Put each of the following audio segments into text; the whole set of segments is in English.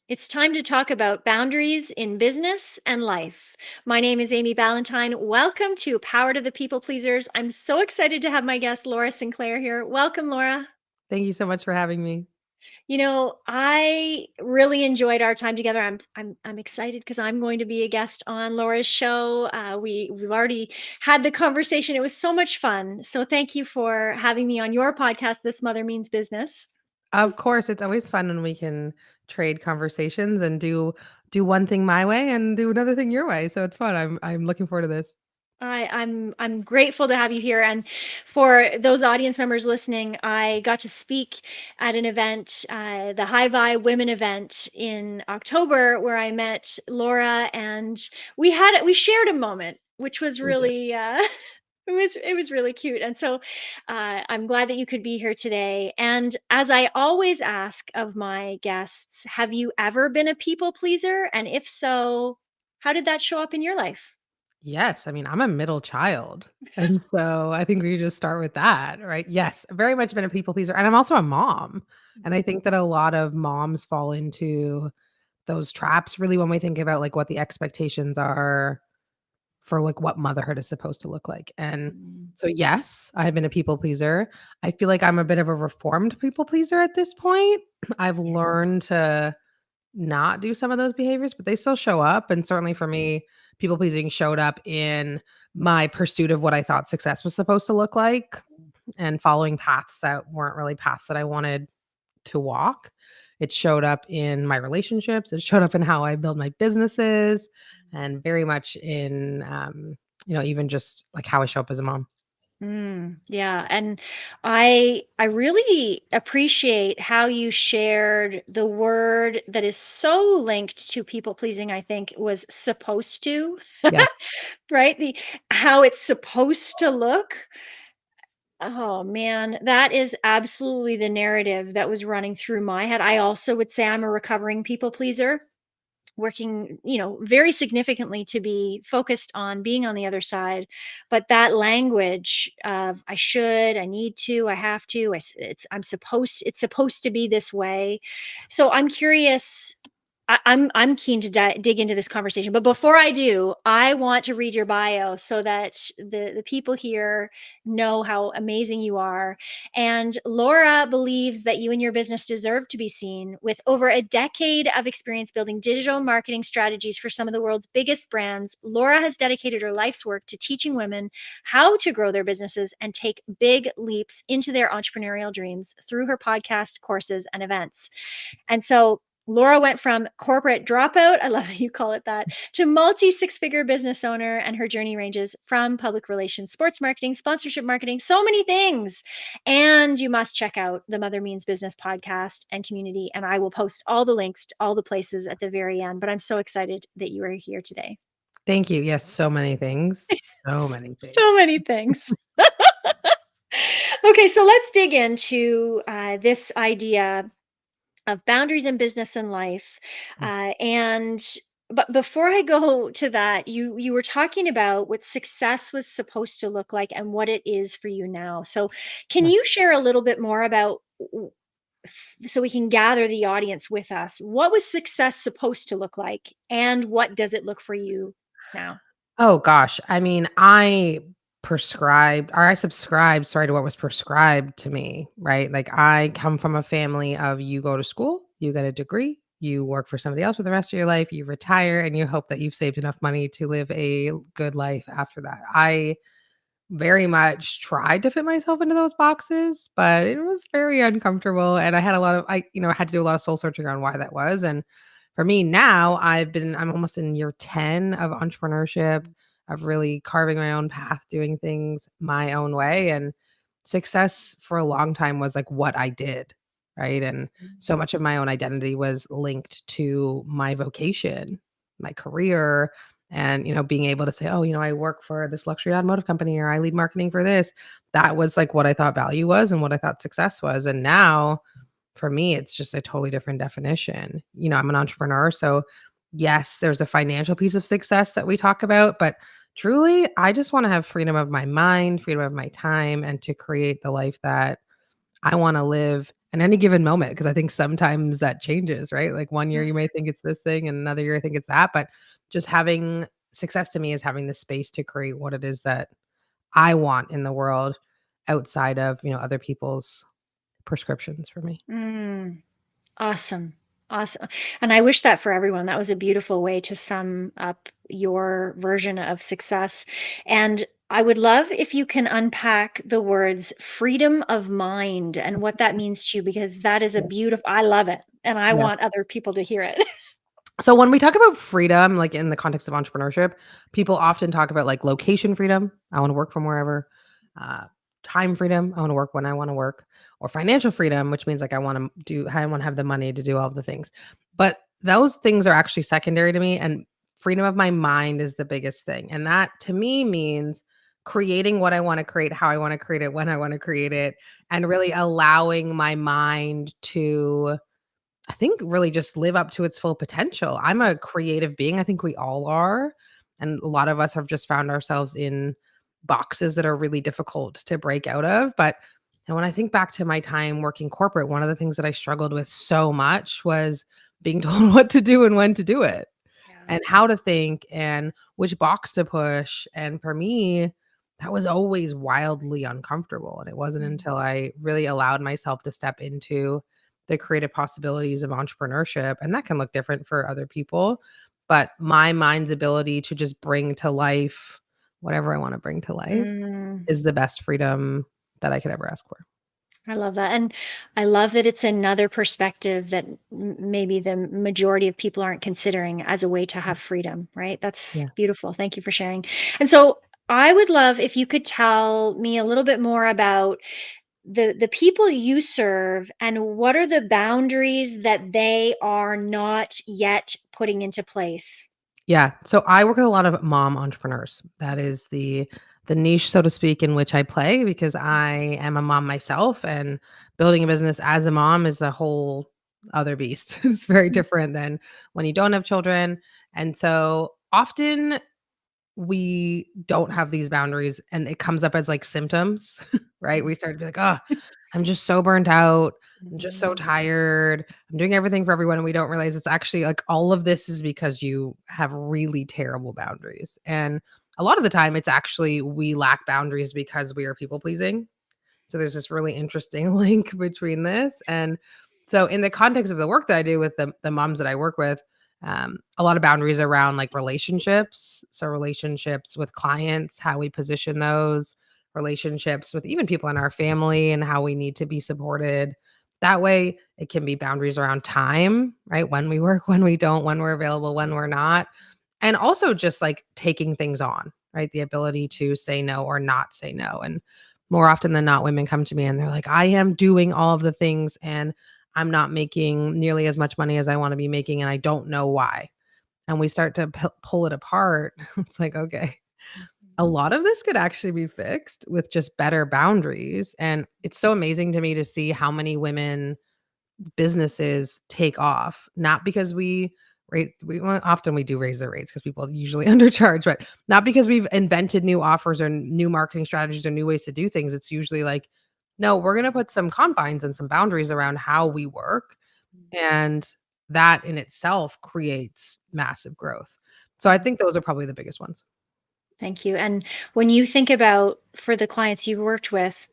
It's time to talk about boundaries in business and life. My name is Amy Ballantyne. Welcome to Power to the People Pleasers. I'm so excited to have my guest, Laura Sinclair, here. Welcome, Laura. Thank you so much for having me. I really enjoyed our time together. I'm excited because I'm going to be a guest on Laura's show. We've already had the conversation. It was so much fun. So thank you for having me on your podcast, This Mother Means Business. Of course, it's always fun when we can trade conversations and do one thing my way and do another thing your way. So it's fun. I'm looking forward to this. I'm grateful to have you here. And for those audience members listening, I got to speak at an event, the High Vibe Women event in October, where I met Laura, and we shared a moment, which was We did. really it was really cute. And so I'm glad that you could be here today. And as I always ask of my guests, have you ever been a people pleaser? And if so, how did that show up in your life? Yes, I mean, I'm a middle child. And so I think we just start with that, right? Yes, very much been a people pleaser. And I'm also a mom. And I think that a lot of moms fall into those traps really when we think about like what the expectations are for like what motherhood is supposed to look like. And Mm. so yes, I've been a people pleaser. I feel like I'm a bit of a reformed people pleaser at this point. I've Yeah. learned to not do some of those behaviors, but they still show up. And certainly for me, people pleasing showed up in my pursuit of what I thought success was supposed to look like and following paths that weren't really paths that I wanted to walk. It showed up in my relationships. It showed up in how I build my businesses and very much in, even just like how I show up as a mom. Yeah, and I really appreciate how you shared the word that is so linked to people pleasing, I think was supposed to, Yeah. right? The how it's supposed to look. Oh man, that is absolutely the narrative that was running through my head. I also would say I'm a recovering people pleaser, working very significantly to be focused on being on the other side, but that language of I should, I need to, I have to, it's supposed to be this way. So I'm curious. I'm keen to dig into this conversation, but before I do, I want to read your bio so that the people here know how amazing you are. And Laura believes that you and your business deserve to be seen. With over a decade of experience building digital marketing strategies for some of the world's biggest brands, Laura has dedicated her life's work to teaching women how to grow their businesses and take big leaps into their entrepreneurial dreams through her podcast, courses, and events. And so Laura went from corporate dropout, I love that you call it that, to multi six-figure business owner, and her journey ranges from public relations, sports marketing, sponsorship marketing, so many things. And you must check out the Mother Means Business podcast and community, and I will post all the links to all the places at the very end. But I'm so excited that you are here today. Thank you. Yes, so many things. So many things. So many things. Okay, so let's dig into this idea of boundaries in business and life. Mm, And but before I go to that, you were talking about what success was supposed to look like and what it is for you now. So can yeah. you share a little bit more about so we can gather the audience with us? What was success supposed to look like and what does it look for you now? Oh gosh. I mean, I subscribed, sorry, to what was prescribed to me, right? Like I come from a family of you go to school, you get a degree, you work for somebody else for the rest of your life, you retire, and you hope that you've saved enough money to live a good life after that. I very much tried to fit myself into those boxes, but it was very uncomfortable. And I had a lot of, I had to do a lot of soul searching on why that was. And for me now, I'm almost in year 10 of entrepreneurship, of really carving my own path, doing things my own way. And success for a long time was like what I did. Right. And so much of my own identity was linked to my vocation, my career, and being able to say, oh, I work for this luxury automotive company, or I lead marketing for this. That was like what I thought value was and what I thought success was. And now for me, it's just a totally different definition. I'm an entrepreneur, so yes, there's a financial piece of success that we talk about, but truly I just want to have freedom of my mind, freedom of my time, and to create the life that I wanna live in any given moment because I think sometimes that changes, right? Like, one year you may think it's this thing, and another year I think it's that, but just having success to me is having the space to create what it is that I want in the world outside of, other people's prescriptions for me. Mm. Awesome. Awesome. And I wish that for everyone. That was a beautiful way to sum up your version of success. And I would love if you can unpack the words freedom of mind and what that means to you, because that is a Yeah. beautiful, I love it. And I Yeah. want other people to hear it. So when we talk about freedom, like in the context of entrepreneurship, people often talk about like location freedom. I want to work from wherever. Uh, Time freedom. I want to work when I want to work. Or financial freedom, which means like I want to have the money to do all of the things. But those things are actually secondary to me. And freedom of my mind is the biggest thing. And that to me means creating what I want to create, how I want to create it, when I want to create it, and really allowing my mind to I think really just live up to its full potential. I'm a creative being. I think we all are. And a lot of us have just found ourselves in boxes that are really difficult to break out of. But when I think back to my time working corporate, one of the things that I struggled with so much was being told what to do and when to do it Yeah. and how to think and which box to push. And for me, that was always wildly uncomfortable. And it wasn't Mm. until I really allowed myself to step into the creative possibilities of entrepreneurship. And that can look different for other people. But my mind's ability to just bring to life whatever I want to bring to life Mm. is the best freedom that I could ever ask for. I love that. And I love that it's another perspective that maybe the majority of people aren't considering as a way to have freedom, right? That's Yeah. beautiful. Thank you for sharing. And so I would love if you could tell me a little bit more about the people you serve and what are the boundaries that they are not yet putting into place. Yeah. So I work with a lot of mom entrepreneurs. That is the niche, so to speak, in which I play because I am a mom myself and building a business as a mom is a whole other beast. It's very different than when you don't have children. And so often we don't have these boundaries and it comes up as like symptoms, right? We start to be like, oh, I'm just so burnt out. I'm just so Mhm. tired. I'm doing everything for everyone. And we don't realize it's actually like all of this is because you have really terrible boundaries. And a lot of the time, it's actually we lack boundaries because we are people pleasing. So there's this really interesting link between this. And so in the context of the work that I do with the moms that I work with, a lot of boundaries around like relationships. So relationships with clients, how we position those, relationships with even people in our family and how we need to be supported. That way it can be boundaries around time, right? When we work, when we don't, when we're available, when we're not. And also just like taking things on, right? The ability to say no or not say no. And more often than not, women come to me and they're like, I am doing all of the things and I'm not making nearly as much money as I want to be making. And I don't know why. And we start to pull it apart. It's like, okay, a lot of this could actually be fixed with just better boundaries. And it's so amazing to me to see how many women businesses take off, not because often we do raise the rates because people usually undercharge, but not because we've invented new offers or new marketing strategies or new ways to do things. It's usually like, no, we're going to put some confines and some boundaries around how we work. And that in itself creates massive growth. So I Mhm. think those are probably the biggest ones. Thank you. And when you think about for the clients you've worked with,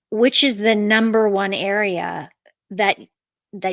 which is the number one area that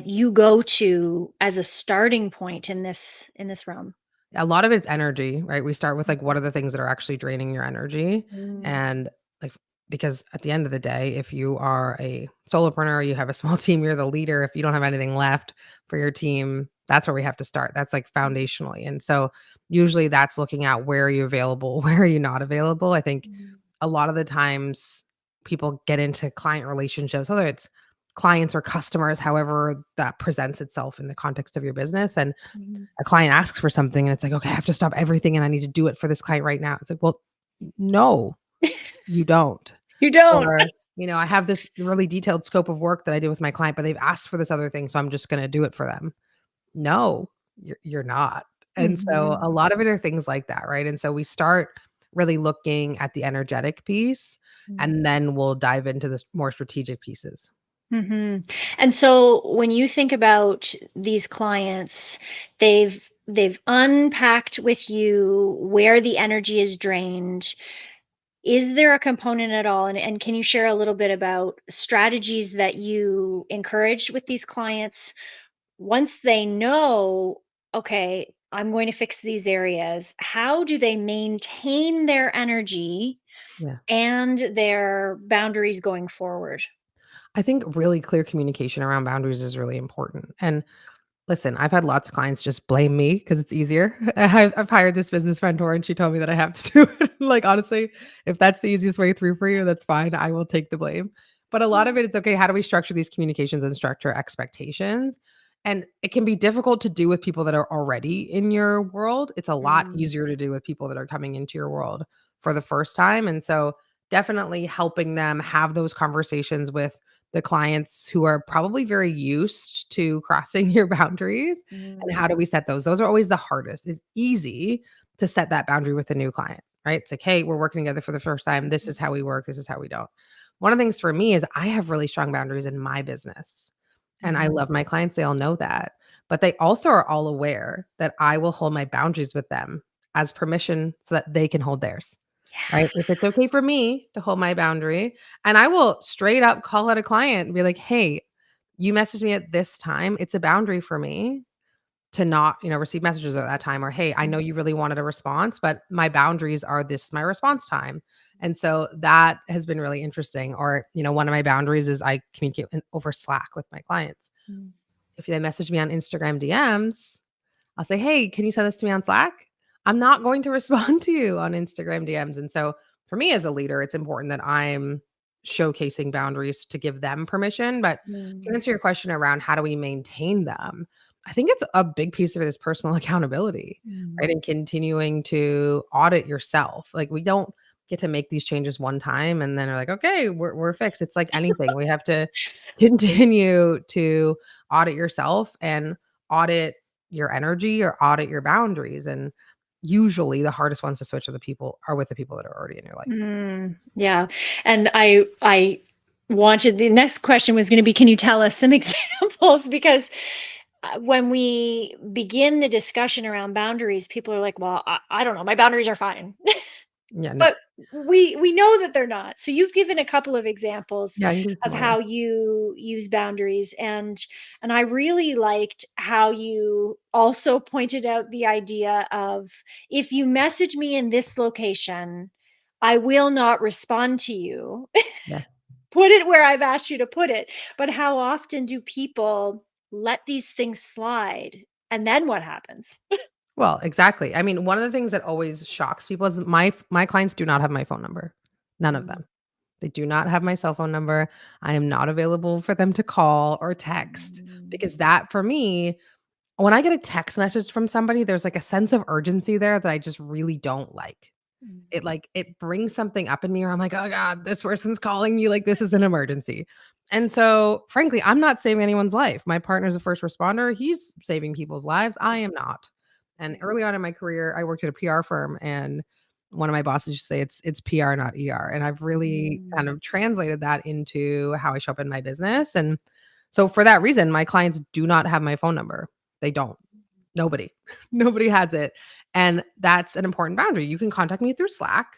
you go to as a starting point in this realm? A lot of it's energy, right? We start with like what are the things that are actually draining your energy Mm, and like because at the end of the day, if you are a solopreneur, you have a small team, you're the leader. If you don't have anything left for your team, that's where we have to start. That's like foundationally. And so usually that's looking at where are you available, where are you not available. I think mhm, a lot of the times people get into client relationships, whether it's clients or customers, however that presents itself in the context of your business. And mhm. a client asks for something and it's like, okay, I have to stop everything and I need to do it for this client right now. It's like, well, no, you don't. You don't. Or, I have this really detailed scope of work that I do with my client, but they've asked for this other thing. So I'm just going to do it for them. No, you're not. And so a Mhm, lot of it are things like that. Right. And so we start really looking at the energetic piece, and then we'll dive into the more strategic pieces. Mhm. And so when you think about these clients, they've unpacked with you where the energy is drained. Is there a component at all, and can you share a little bit about strategies that you encourage with these clients once they know, okay, I'm going to fix these areas? How do they maintain their energy Yeah. and their boundaries going forward? I think really clear communication around boundaries is really important. And listen, I've had lots of clients just blame me because it's easier. I've hired this business mentor and she told me that I have to do it. Like, honestly, if that's the easiest way through for you, that's fine. I will take the blame. But a lot of it, it's okay. How do we structure these communications and structure expectations? And it can be difficult to do with people that are already in your world. It's a lot Mm, easier to do with people that are coming into your world for the first time. And so, definitely helping them have those conversations with the clients who are probably very used to crossing your boundaries, and mm, how do we set those? Those are always the hardest. It's easy to set that boundary with a new client, right? It's like, "Hey, we're working together for the first time. This is how we work. This is how we don't." One of the things for me is I have really strong boundaries in my business, and I mhm, love my clients. They all know that, but they also are all aware that I will hold my boundaries with them as permission so that they can hold theirs. Right? yeah. If it's okay for me to hold my boundary, and I will straight up call out a client and be like, "Hey, you messaged me at this time. It's a boundary for me to not, receive messages at that time." Or, "Hey, I know Mm, you really wanted a response, but my boundaries are this is my response time." And so that has been really interesting. Or, one of my boundaries is I communicate over Slack with my clients. mm, If they message me on Instagram DMs, I'll say, "Hey, can you send this to me on Slack?" I'm not going to respond to you on Instagram DMs. And so for me as a leader, it's important that I'm showcasing boundaries to give them permission. But to mm, answer your question around how do we maintain them, I think it's a big piece of it is personal accountability, right? mm. And continuing to audit yourself. Like, we don't get to make these changes one time and then are like, okay, we're fixed. It's like anything. We have to continue to audit yourself and audit your energy or audit your boundaries. And usually the hardest ones to switch are with the people that are already in your life. Yeah, and I wanted the next question was gonna be, can you tell us some examples? Because, when we begin the discussion around boundaries, people are like, "Well, I don't know, my boundaries are fine." Yeah, no. But we know that they're not. So you've given a couple of examples Yeah, I can give you some of more. Yeah. how you use boundaries, and I really liked how you also pointed out the idea of, if you message me in this location, I will not respond to you. Yeah. Put it where I've asked you to put it. But how often do people let these things slide? And then what happens? Well, exactly. I mean, one of the things that always shocks people is my clients do not have my phone number. None of Mm, them. They do not have my cell phone number. I am not available for them to call or text, mm, because that for me, when I get a text message from somebody, there's like a sense of urgency there that I just really don't like. mm, It brings something up in me where I'm like, "Oh god, this person's calling me like this is an emergency." And so, frankly, I'm not saving anyone's life. My partner's a first responder, he's saving people's lives, I am not. And right. early on in my career, I worked at a PR firm, and one of my bosses used to say it's PR, not ER. And I've really kind Mm, of translated that into how I show up in my business. And so for that reason, my clients do not have my phone number. They don't. Nobody. Nobody has it. And that's an important boundary. You can contact me through Slack.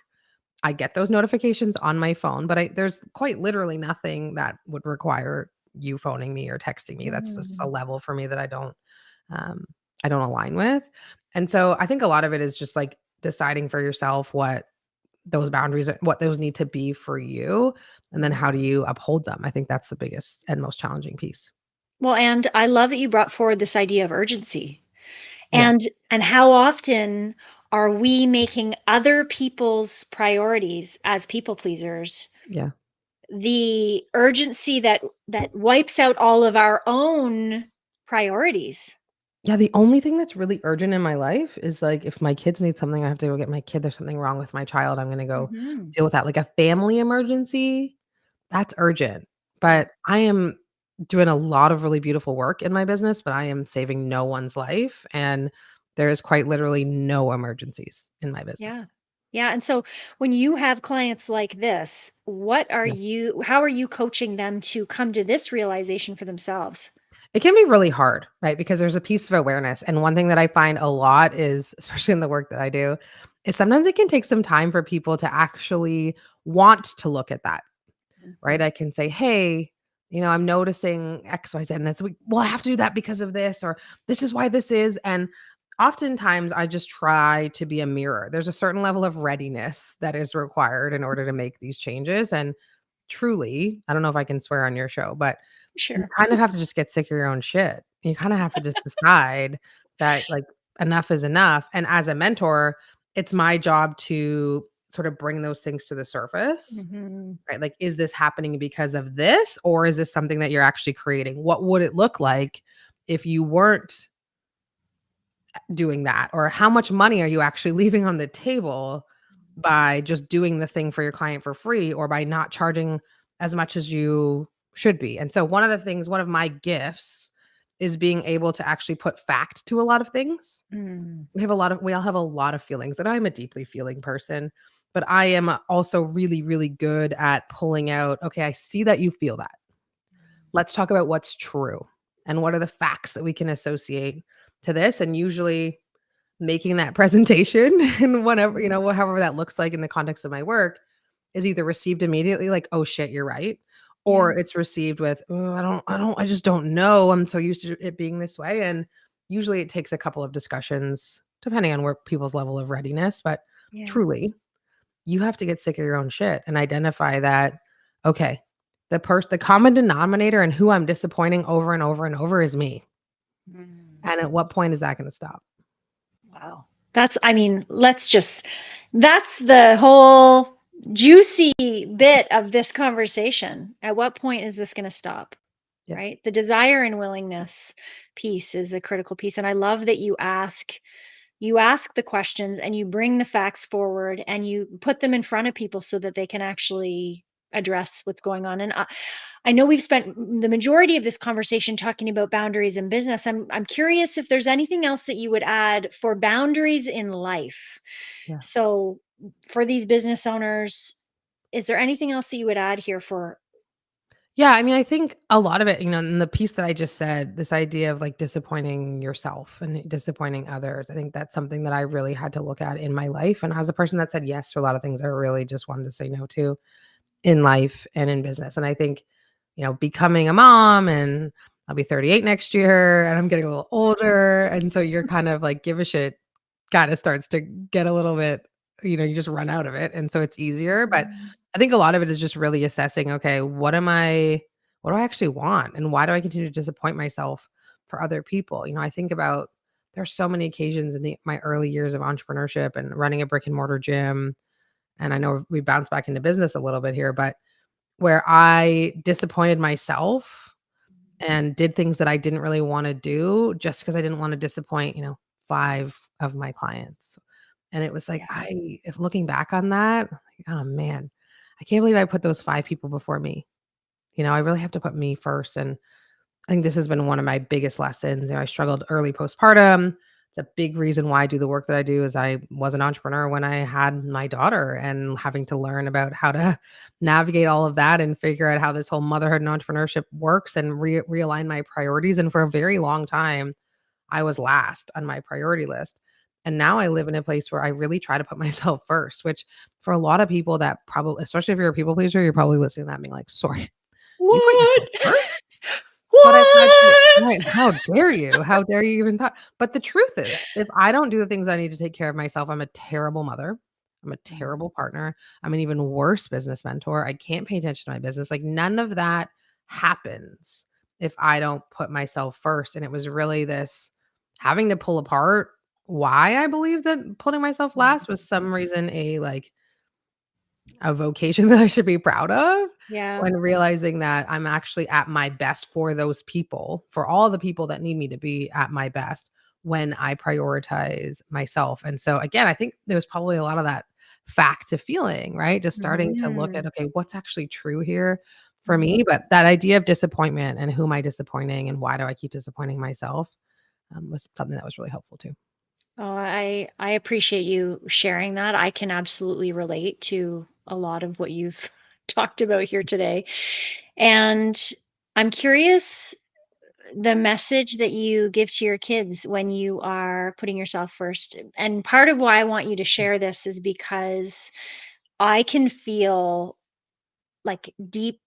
I get those notifications on my phone, but there's quite literally nothing that would require you phoning me or texting me. That's just a mm. level for me that um, I don't align with. And so I think a lot of it is just like deciding for yourself what those boundaries are, what those need to be for you, and then Mhm. how do you uphold them? I think that's the biggest and most challenging piece. Well, and I love that you brought forward this idea of urgency. Yeah. And how often are we making other people's priorities as people pleasers Yeah. the urgency that wipes out all of our own priorities? Yeah, the only thing that's really urgent in my life is, like, if my kids need something, I have to go get my kid. There's something wrong with my child, I'm gonna go Mhm. deal with that. Like, a family emergency, that's urgent. Yeah. But I am doing a lot of really beautiful work in my business, but I am saving no one's life, and there is quite literally no emergencies in my business. Yeah. Yeah, and so when you have clients like this, how are you coaching them to come to this realization for themselves? It can be really hard, right? Because there's a piece of awareness. And one thing that I find a lot is, especially in the work that I do, is sometimes it can take some time for people to actually want to look at that, right? Mhm. I can say, hey, I'm noticing X, Y, Z, and that's well, I have to do that because of this, or this is why this is. And oftentimes I just try to be a mirror. There's a certain level of readiness that is required in order to make these changes. And truly, I don't know if I can swear on your show, but you Sure. kind of have to just get sick of your own shit. You kinda have to just decide that, like, enough is enough, and as a mentor, it's my job to sort of bring those things to the surface, Mhm. right? Like, is this happening because of this, or is this something that you're actually creating? What would it look like if you weren't doing that? Or how much money are you actually leaving on the table by just doing the thing for your client for free or by not charging as much as you should be? And so one of my gifts is being able to actually put fact to a lot of things. Mm. We all have a lot of feelings, and I'm a deeply feeling person, but I am also really, really good at pulling out, okay, I see that you feel that. Let's talk about what's true and what are the facts that we can associate to this. And usually making that presentation and whatever, however that looks like in the context of my work is either received immediately like, "Oh shit, you're right," Yeah. or it's received with, "Oh, I just don't know. I'm so used to it being this way." And usually it takes a couple of discussions depending on where people's level of readiness, but Yeah. truly, you have to get sick of your own shit and identify that, okay, the common denominator and who I'm disappointing over and over and over is me. Mm. And at what point is that going to stop? Wow. I mean, that's the whole juicy bit of this conversation. At what point is this going to stop? Yeah. Right? The desire and willingness piece is a critical piece. And I love that you ask the questions and you bring the facts forward and you put them in front of people so that they can actually address what's going on. And I know we've spent the majority of this conversation talking about boundaries in business. I'm curious if there's anything else that you would add for boundaries in life. Yeah. So for these business owners, is there anything else that you would add here for? Yeah, I mean, I think a lot of it, in the piece that I just said, this idea of like disappointing yourself and disappointing others, I think that's something that I really had to look at in my life. And as a person that said yes to a lot of things I really just wanted to say no to in life and in business. And I think, becoming a mom, and I'll be 38 next year and I'm getting a little older. And so you're kind of like give a shit kinda starts to get a little bit, you just run out of it, and so it's easier, but Mhm. I think a lot of it is just really assessing, okay, what do I actually want, and why do I continue to disappoint myself for other people? I think about there's so many occasions in my early years of entrepreneurship and running a brick and mortar gym, and I know we bounced back into business a little bit here, but where I disappointed myself and did things that I didn't really wanna do just because I didn't wanna disappoint, 5 of my clients. And it was like, Yeah. if looking back on that, like, oh man, I can't believe I put those 5 people before me. I really have to put me first. And I think this has been one of my biggest lessons. I struggled early postpartum. It's a big reason why I do the work that I do is I was an entrepreneur when I had my daughter and having to learn about how to navigate all of that and figure out how this whole motherhood and entrepreneurship works and realign my priorities. And for a very long time, I was last on my priority list. And now I live in a place where I really try to put myself first, which for a lot of people that probably, especially if you're a people pleaser, you're probably listening to that being like, sorry, you put What? yourself first? But I've had to, What? right, how dare you? How dare you even thought? But the truth is, if I don't do the things I need to take care of myself, I'm a terrible mother. I'm a Mhm. terrible partner. I'm an even worse business mentor. I can't pay attention to my business. Like none of that happens if I don't put myself first. And it was really this having to pull apart why I believe that putting myself last was some reason a vocation that I should be proud of, Yeah. when realizing that I'm actually at my best for those people, for all the people that need me to be at my best when I prioritize myself. And so again, I think there was probably a lot of that fact to feeling, right? Just starting to look at, Mhm. okay, what's actually true here for Mhm. me? But that idea of disappointment and who am I disappointing and why do I keep disappointing myself was something that was really helpful too. Oh, I appreciate you sharing that. I can absolutely relate to a lot of what you've talked about here today. And I'm curious the message that you give to your kids when you are putting yourself first. And part of why I want you to share this is because I can feel like deep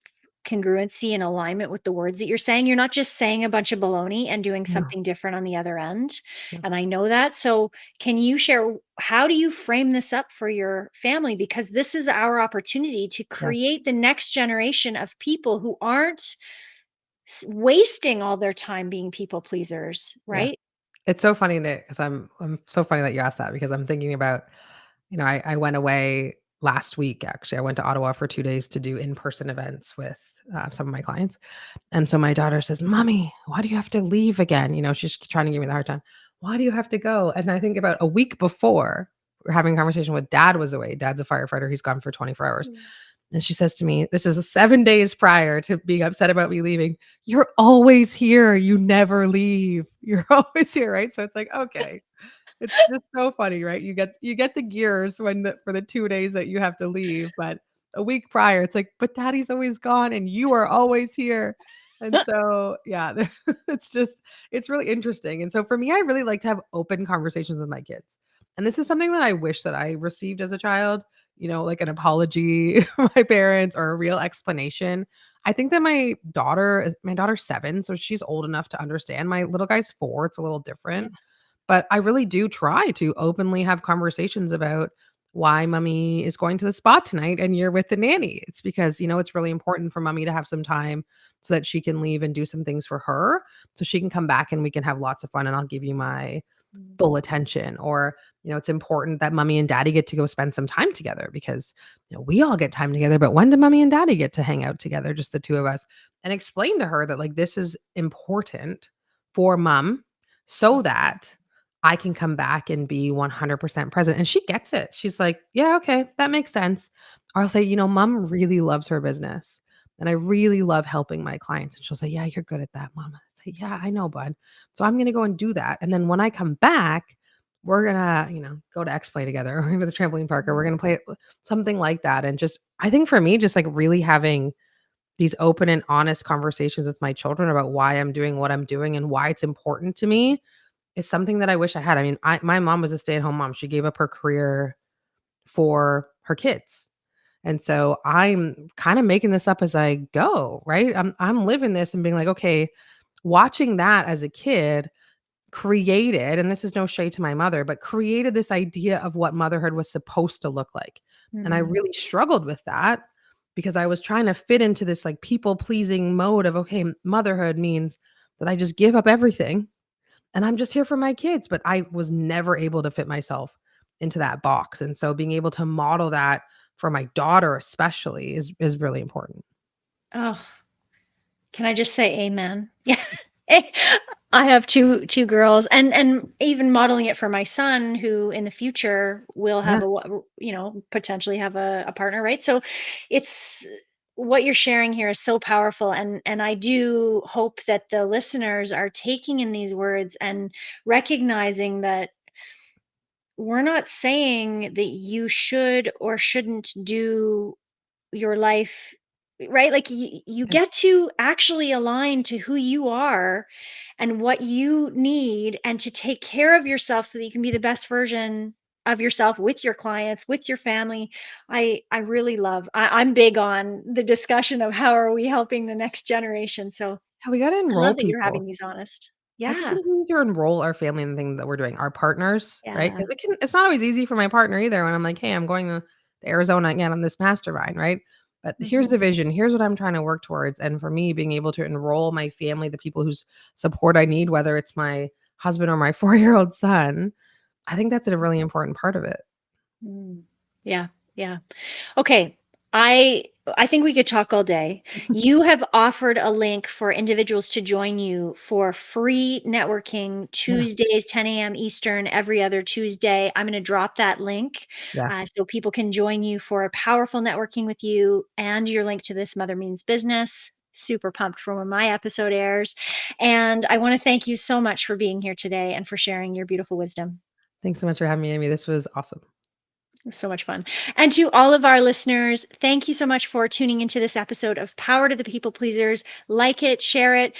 congruency and alignment with the words that you're saying. You're not just saying a bunch of baloney and doing No, something different on the other end. no. And I know that. So, can you share how do you frame this up for your family? Because this is our opportunity to Yeah, create the next generation of people who aren't wasting all their time being people pleasers, yeah. right? It's so funny that because I'm so funny that you asked that because I'm thinking about, I went away last week, actually. I went to Ottawa for 2 days to do in-person events with, some of my clients, and so my daughter says, "Mommy, why do you have to leave again?" She's trying to give me the hard time. "Why do you have to go?" And I think about a week before, we're having a conversation with dad was away. Dad's a firefighter, he's gone for 24 hours. Mm. And she says to me, this is 7 days prior to being upset about me leaving, "You're always here, you never leave. You're always here," right? So it's like, okay. It's just so funny, right? You get the gears when for the 2 days that you have to leave, but a week prior, it's like, "But daddy's always gone and you are always here." And so, yeah, it's really interesting. And so for me, I really like to have open conversations with my kids. And this is something that I wish that I received as a child, like an apology from my parents or a real explanation. I think that my daughter's 7, so she's old enough to understand. My little guy's 4, it's a little Yeah. different. But I really do try to openly have conversations about why mommy is going to the spa tonight and you're with the nanny. It's because, it's really important for mommy to have some time so that she can leave and do some things for her so she can come back and we can have lots of fun and I'll give you my Mm. full attention. Or, it's important that mommy and daddy get to go spend some time together because, we all get time together, but when do mommy and daddy get to hang out together, just the two of us? And explain to her that like this is important for mom so that I can come back and be 100% present. And she gets it. She's like, "Yeah, okay, that makes sense." Or I'll say, "Mom really loves her business and I really love helping my clients." And she'll say, "Yeah, you're good at that, mama." I say, "Yeah, I know, bud. So I'm going to go and do that." And then when I come back, we're going to, go to X Play together or we're going to the trampoline park or we're going to play something like that. And just, I think for me, just like really having these open and honest conversations with my children about why I'm doing what I'm doing and why it's important to me is something that I wish I had. I mean, my mom was a stay-at-home mom. She gave up her career for her kids. And so I'm kind of making this up as I go, right? I'm living this and being like, okay, watching that as a kid created, and this is no shade to my mother, but created this idea of what motherhood was supposed to look like. And I Mm. really struggled with that because I was trying to fit into this like people pleasing mode of, okay, motherhood means that I just give up everything and I'm just here for my kids, but I was never able to fit myself into that box, and so being able to model that for my daughter especially is really important. Oh, can I just say amen? Yeah. Eh, I have two girls and even modeling it for my son who in the future will Yeah. have potentially have a partner, right? So it's what you're sharing here is so powerful and I do hope that the listeners are taking in these words and recognizing that we're not saying that you should or shouldn't do your life right like you Yeah. get to actually align to who you are and what you need and to take care of yourself so that you can be the best version of yourself with your clients with your family. I really love I'm big on the discussion of how are we helping the next generation, so Yeah, we gotta I love enroll that you're people. having these honest. I just Yeah. think we need to enroll our family in the thing that we're doing, our partners, right? Yeah. Because it's not always easy for my partner either when I'm like, "Hey, I'm going to Arizona again on this mastermind," right? But here's Hmm. the vision, here's what I'm trying to work towards, and for me, being able to enroll my family, the people whose support I need, whether it's my husband or my 4-year-old son, I think that's a really important part of it. Mm. Yeah. Yeah. Okay. I think we could talk all day. You have offered a link for individuals to join you for free networking Yeah, Tuesdays, 10 a.m. Eastern, every other Tuesday. I'm going to drop that link yeah. so people can join you for a powerful networking with you and your link to this Mother Means Business. Super pumped for when my episode airs. And I want to thank you so much for being here today and for sharing your beautiful wisdom. Thanks so much for having me, Amy. This was awesome. So much fun. And to all of our listeners, thank you so much for tuning into this episode of Power to the People Pleasers. Like it, share it,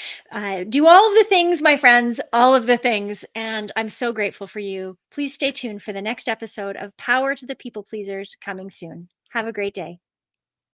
do all of the things, my friends, all of the things. And I'm so grateful for you. Please stay tuned for the next episode of Power to the People Pleasers coming soon. Have a great day.